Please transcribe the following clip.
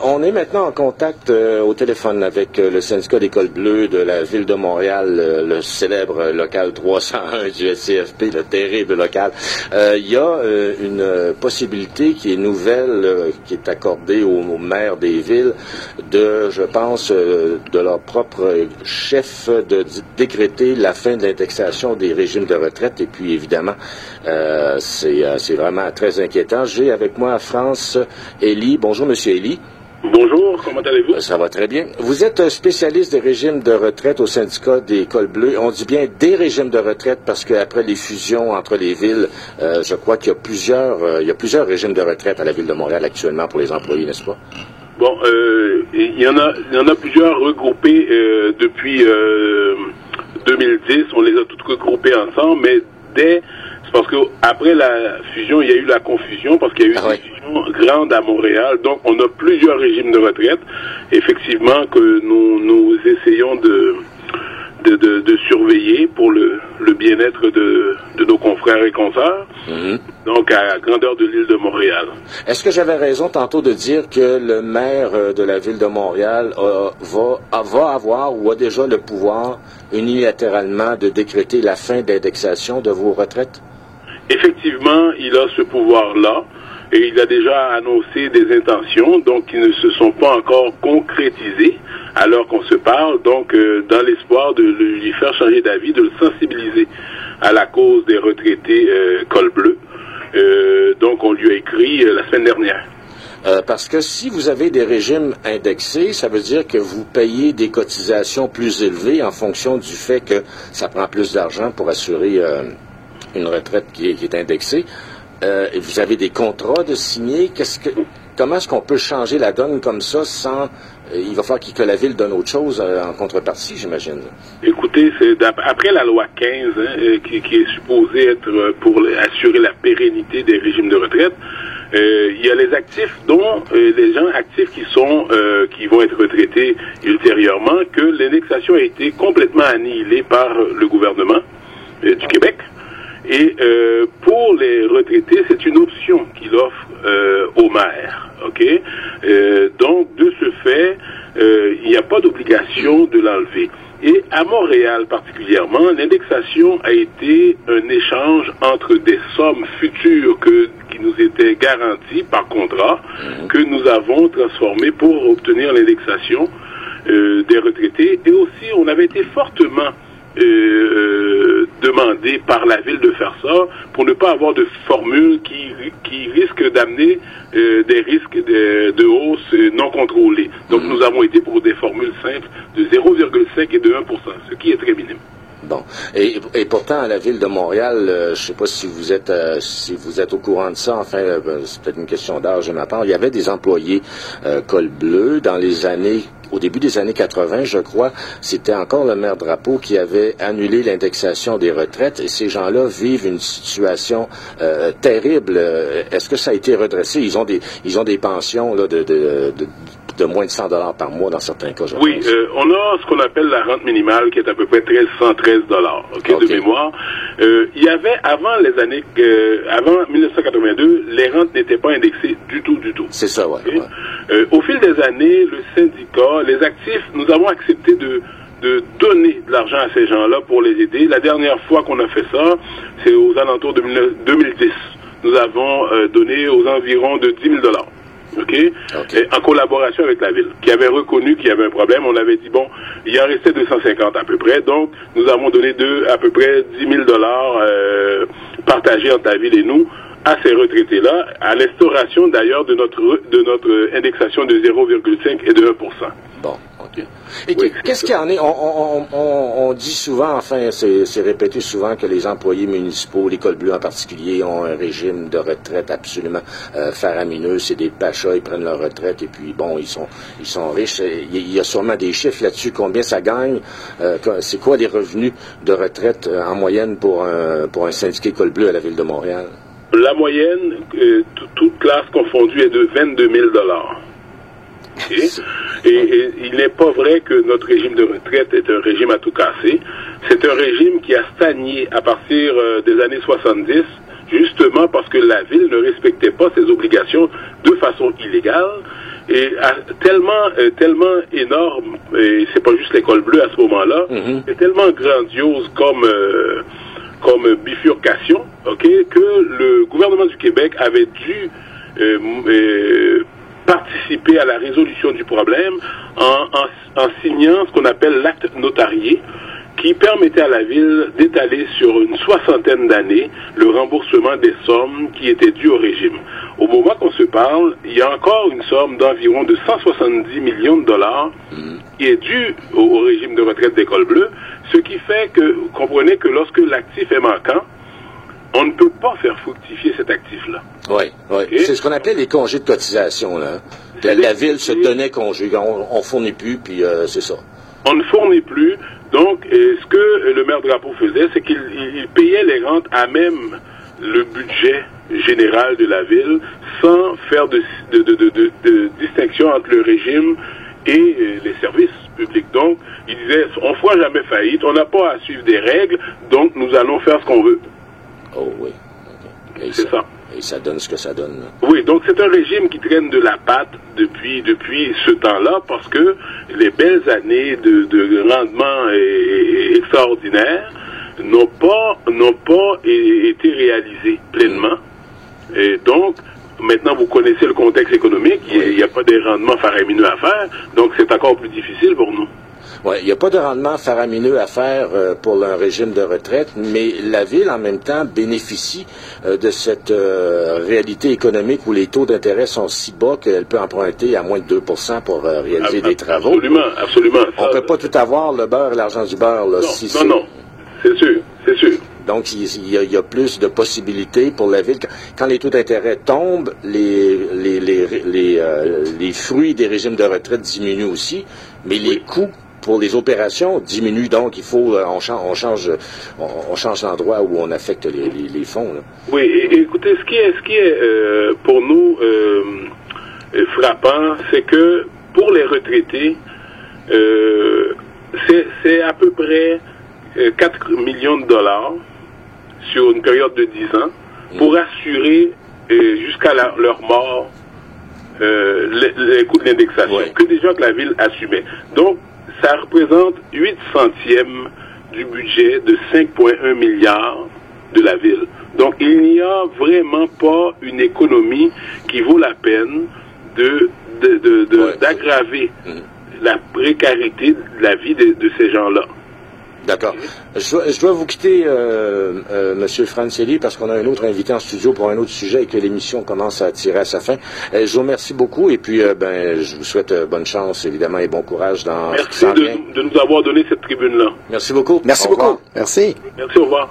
On est maintenant en contact au téléphone avec le syndicat d'École Bleue de la Ville de Montréal, le célèbre local 301 du SCFP, le terrible local. Il y a une possibilité qui est nouvelle, qui est accordée aux maires des villes, je pense, de leur propre chef, de décréter la fin de l'indexation des régimes de retraite. Et puis, évidemment, c'est vraiment très inquiétant. J'ai avec moi France Elie. Bonjour, Monsieur Elie. Bonjour, comment allez-vous? Ça va très bien. Vous êtes un spécialiste des régimes de retraite au syndicat des Écoles Bleues. On dit bien des régimes de retraite parce qu'après les fusions entre les villes, je crois qu'il y a plusieurs régimes de retraite à la Ville de Montréal actuellement pour les employés, n'est-ce pas? Bon, il y en a plusieurs regroupés depuis 2010. On les a toutes regroupés ensemble, mais c'est parce que après la fusion, il y a eu la confusion parce qu'il y a eu une fusion grande à Montréal. Donc, on a plusieurs régimes de retraite, effectivement, que nous essayons de surveiller pour le bien-être de nos confrères et consoeurs, donc à la grandeur de l'île de Montréal. Est-ce que j'avais raison tantôt de dire que le maire de la Ville de Montréal va avoir ou a déjà le pouvoir unilatéralement de décréter la fin d'indexation de vos retraites? Effectivement, il a ce pouvoir-là et il a déjà annoncé des intentions, donc qui ne se sont pas encore concrétisées alors qu'on se parle, donc dans l'espoir de lui faire changer d'avis, de le sensibiliser à la cause des retraités col bleu. Donc on lui a écrit la semaine dernière. Parce que si vous avez des régimes indexés, ça veut dire que vous payez des cotisations plus élevées en fonction du fait que ça prend plus d'argent pour assurer une retraite qui est indexée. Vous avez des contrats de signer. Comment est-ce qu'on peut changer la donne comme ça sans... il va falloir que la Ville donne autre chose en contrepartie, j'imagine. Écoutez, après la loi 15, qui est supposée être pour assurer la pérennité des régimes de retraite, il y a les actifs, dont les gens actifs qui vont être retraités ultérieurement, que l'indexation a été complètement annihilée par le gouvernement du Québec. Et pour les retraités, c'est une option qu'il offre aux maires. OK? Donc, de ce fait, il n'y a pas d'obligation de l'enlever. Et à Montréal particulièrement, l'indexation a été un échange entre des sommes futures qui nous étaient garanties par contrat, que nous avons transformées pour obtenir l'indexation des retraités. Et aussi, on avait été fortement demandé par la Ville de faire ça pour ne pas avoir de formule qui risque d'amener des risques de hausse non contrôlés. Donc nous avons été pour des formules simples de 0,5 et de 1%, ce qui est très minime. Bon. Et pourtant, à la Ville de Montréal, je ne sais pas si vous êtes au courant de ça, enfin, c'est peut-être une question d'âge de ma part, il y avait des employés col bleu au début des années 80, je crois, c'était encore le maire Drapeau qui avait annulé l'indexation des retraites et ces gens-là vivent une situation terrible. Est-ce que ça a été redressé? Ils ont des pensions là, de moins de 100 $ par mois dans certains cas. Oui, on a ce qu'on appelle la rente minimale qui est à peu près 113 $, de mémoire. Il y avait avant 1982, les rentes n'étaient pas indexées du tout. C'est ça, ouais. Okay? Au fil des années, le syndicat, les actifs, nous avons accepté de donner de l'argent à ces gens-là pour les aider. La dernière fois qu'on a fait ça, c'est aux alentours de 2010. Nous avons donné aux environs de 10 000 $. Okay? En collaboration avec la Ville, qui avait reconnu qu'il y avait un problème. On avait dit, bon, il en restait 250 à peu près, donc nous avons donné à peu près 10 000 $ partagés entre la Ville et nous à ces retraités-là, à l'instauration d'ailleurs de notre indexation de 0,5 et de 1%. Bon, OK. Et qu'est-ce qu'il y en est? On dit souvent, enfin, c'est répété souvent que les employés municipaux, l'École Bleue en particulier, ont un régime de retraite absolument faramineux. C'est des pachas, ils prennent leur retraite et puis, bon, ils sont riches. Il y a sûrement des chiffres là-dessus. Combien ça gagne? C'est quoi les revenus de retraite en moyenne pour un syndicat École Bleue à la Ville de Montréal? La moyenne, toute classe confondue, est de 22 000 $. Okay? Et il n'est pas vrai que notre régime de retraite est un régime à tout casser. C'est un régime qui a stagné à partir des années 70, justement parce que la Ville ne respectait pas ses obligations de façon illégale. tellement énorme, et c'est pas juste l'école bleue à ce moment-là, c'est tellement grandiose comme bifurcation, ok, que le gouvernement du Québec avait dû participer à la résolution du problème en signant ce qu'on appelle l'acte notarié, qui permettait à la ville d'étaler sur une 60aine d'années le remboursement des sommes qui étaient dues au régime. Au moment qu'on se parle, il y a encore une somme d'environ de 170 millions de dollars qui est due au régime de retraite d'école bleue, ce qui fait que, vous comprenez que lorsque l'actif est manquant, on ne peut pas faire fructifier cet actif-là. Oui, oui. Okay. C'est ce qu'on appelait les congés de cotisation, là. La ville se donnait congé. On fournit plus, puis c'est ça. On ne fournit plus. Donc, ce que le maire Drapeau faisait, c'est qu'il payait les rentes à même le budget général de la ville, sans faire de distinction entre le régime et les services publics. Donc, il disait, on ne fera jamais faillite, on n'a pas à suivre des règles, donc nous allons faire ce qu'on veut. Oh oui. Okay. C'est ça. Et ça donne ce que ça donne. Là. Oui, donc c'est un régime qui traîne de la patte depuis ce temps-là, parce que les belles années de rendement extraordinaire n'ont pas été réalisées pleinement. Et donc, maintenant, vous connaissez le contexte économique, il n'y a pas des rendements faramineux à faire, donc c'est encore plus difficile pour nous. Oui, il n'y a pas de rendement faramineux à faire pour un régime de retraite, mais la ville, en même temps, bénéficie de cette réalité économique où les taux d'intérêt sont si bas qu'elle peut emprunter à moins de 2% pour réaliser des travaux. Absolument, absolument. On ne peut pas tout avoir, le beurre et l'argent du beurre. Là, non, c'est sûr, c'est sûr. Donc, il y a plus de possibilités pour la ville. Quand les taux d'intérêt tombent, les fruits des régimes de retraite diminuent aussi, mais les coûts pour les opérations diminuent. Donc, il faut on change l'endroit où on affecte les fonds. Là. Oui, écoutez, ce qui est pour nous frappant, c'est que pour les retraités, c'est à peu près 4 millions de dollars sur une période de 10 ans pour assurer jusqu'à leur mort les coûts de l'indexation que déjà que la ville assumait. Donc, ça représente 8 centièmes du budget de 5,1 milliards de la ville. Donc, il n'y a vraiment pas une économie qui vaut la peine d'aggraver la précarité de la vie de ces gens-là. D'accord. Je dois vous quitter, Monsieur Francelli, parce qu'on a un autre invité en studio pour un autre sujet et que l'émission commence à tirer à sa fin. Je vous remercie beaucoup et puis je vous souhaite bonne chance, évidemment, et bon courage dans ce qui s'en vient. Merci de nous avoir donné cette tribune-là. Merci beaucoup. Merci beaucoup. Merci. Merci, au revoir.